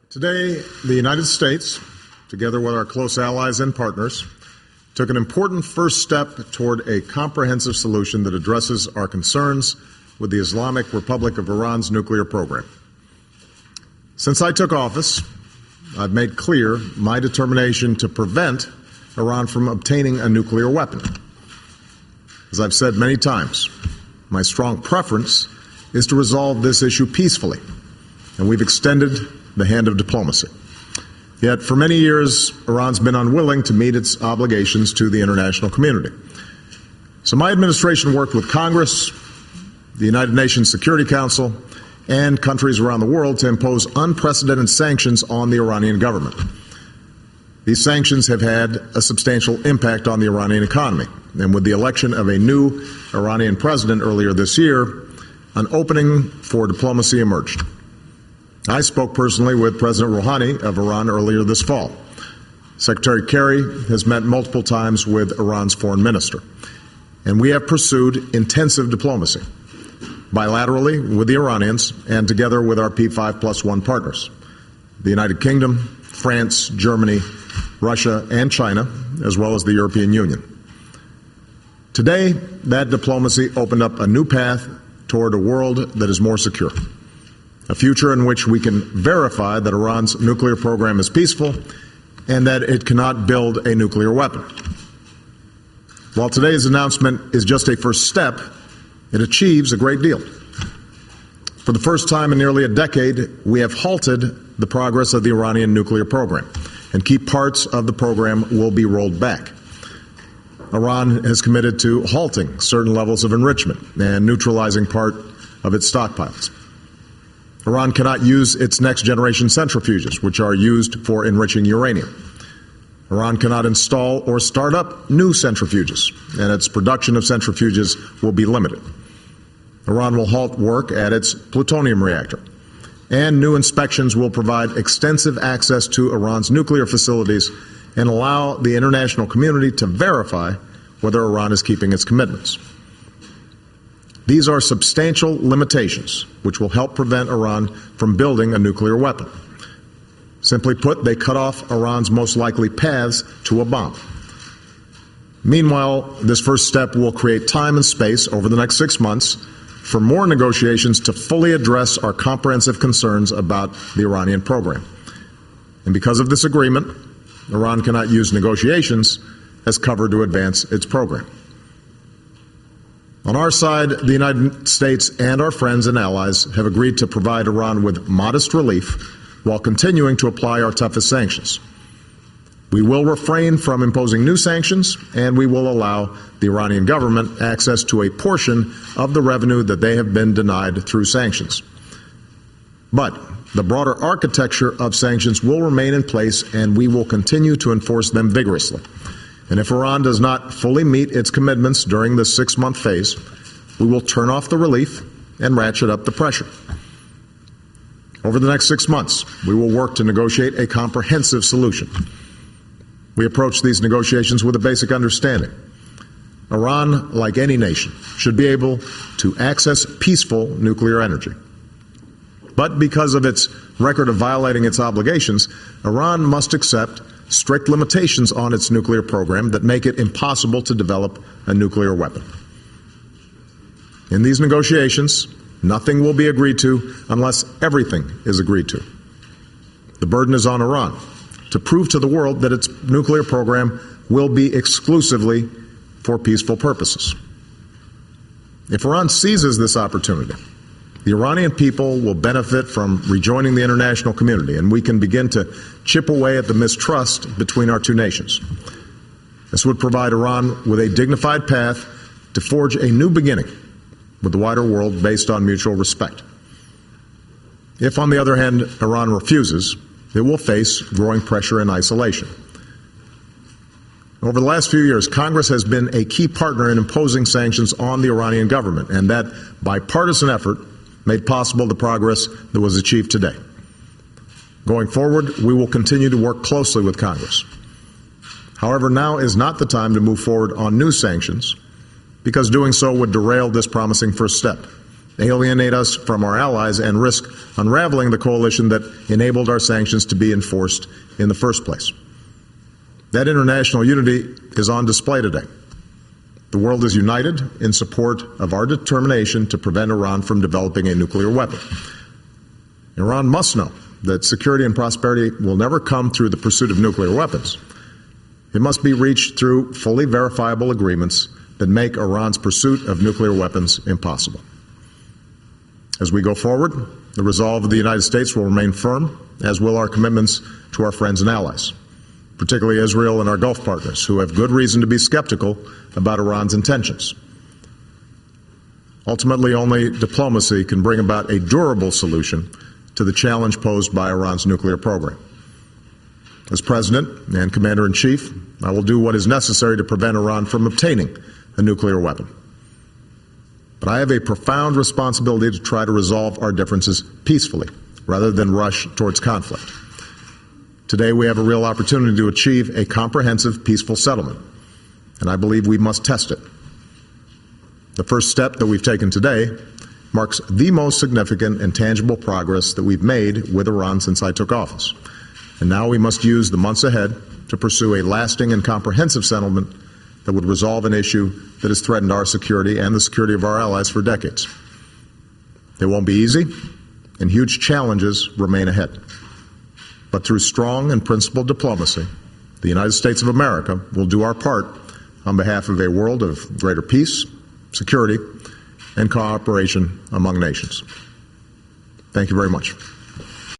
Today, the United States, together with our close allies and partners, took an important first step toward a comprehensive solution that addresses our concerns with the Islamic Republic of Iran's nuclear program. Since I took office, I've made clear my determination to prevent Iran from obtaining a nuclear weapon. As I've said many times, my strong preference is to resolve this issue peacefully, and we've extended the hand of diplomacy. Yet, for many years, Iran's been unwilling to meet its obligations to the international community. So my administration worked with Congress, the United Nations Security Council, and countries around the world to impose unprecedented sanctions on the Iranian government. These sanctions have had a substantial impact on the Iranian economy, and with the election of a new Iranian president earlier this year, an opening for diplomacy emerged. I spoke personally with President Rouhani of Iran earlier this fall. Secretary Kerry has met multiple times with Iran's foreign minister, and we have pursued intensive diplomacy, bilaterally with the Iranians and together with our P5+1 partners, the United Kingdom, France, Germany, Russia, and China, as well as the European Union. Today, that diplomacy opened up a new path toward a world that is more secure, a future in which we can verify that Iran's nuclear program is peaceful and that it cannot build a nuclear weapon. While today's announcement is just a first step, it achieves a great deal. For the first time in nearly a decade, we have halted the progress of the Iranian nuclear program, and key parts of the program will be rolled back. Iran has committed to halting certain levels of enrichment and neutralizing part of its stockpiles. Iran cannot use its next-generation centrifuges, which are used for enriching uranium. Iran cannot install or start up new centrifuges, and its production of centrifuges will be limited. Iran will halt work at its plutonium reactor, and new inspections will provide extensive access to Iran's nuclear facilities and allow the international community to verify whether Iran is keeping its commitments. These are substantial limitations which will help prevent Iran from building a nuclear weapon. Simply put, they cut off Iran's most likely paths to a bomb. Meanwhile, this first step will create time and space over the next 6 months for more negotiations to fully address our comprehensive concerns about the Iranian program. And because of this agreement, Iran cannot use negotiations as cover to advance its program. On our side, the United States and our friends and allies have agreed to provide Iran with modest relief while continuing to apply our toughest sanctions. We will refrain from imposing new sanctions, and we will allow the Iranian government access to a portion of the revenue that they have been denied through sanctions. But the broader architecture of sanctions will remain in place, and we will continue to enforce them vigorously. And if Iran does not fully meet its commitments during this 6-month phase, we will turn off the relief and ratchet up the pressure. Over the next 6 months, we will work to negotiate a comprehensive solution. We approach these negotiations with a basic understanding. Iran, like any nation, should be able to access peaceful nuclear energy. But because of its record of violating its obligations, Iran must accept strict limitations on its nuclear program that make it impossible to develop a nuclear weapon. In these negotiations, nothing will be agreed to unless everything is agreed to. The burden is on Iran to prove to the world that its nuclear program will be exclusively for peaceful purposes. If Iran seizes this opportunity, the Iranian people will benefit from rejoining the international community, and we can begin to chip away at the mistrust between our two nations. This would provide Iran with a dignified path to forge a new beginning with the wider world based on mutual respect. If, on the other hand, Iran refuses, it will face growing pressure and isolation. Over the last few years, Congress has been a key partner in imposing sanctions on the Iranian government, and that bipartisan effort made possible the progress that was achieved today. Going forward, we will continue to work closely with Congress. However, now is not the time to move forward on new sanctions, because doing so would derail this promising first step alienate us from our allies, and risk unraveling the coalition that enabled our sanctions to be enforced in the first place. That international unity is on display today. The world is united in support of our determination to prevent Iran from developing a nuclear weapon. Iran must know that security and prosperity will never come through the pursuit of nuclear weapons. It must be reached through fully verifiable agreements that make Iran's pursuit of nuclear weapons impossible. As we go forward, the resolve of the United States will remain firm, as will our commitments to our friends and allies, particularly Israel and our Gulf partners, who have good reason to be skeptical about Iran's intentions. Ultimately, only diplomacy can bring about a durable solution to the challenge posed by Iran's nuclear program. As President and Commander-in-Chief, I will do what is necessary to prevent Iran from obtaining a nuclear weapon. But I have a profound responsibility to try to resolve our differences peacefully, rather than rush towards conflict. Today, we have a real opportunity to achieve a comprehensive, peaceful settlement, and I believe we must test it. The first step that we've taken today marks the most significant and tangible progress that we've made with Iran since I took office. And now we must use the months ahead to pursue a lasting and comprehensive settlement that would resolve an issue that has threatened our security and the security of our allies for decades. It won't be easy, and huge challenges remain ahead. But through strong and principled diplomacy, the United States of America will do our part on behalf of a world of greater peace, security, and cooperation among nations. Thank you very much.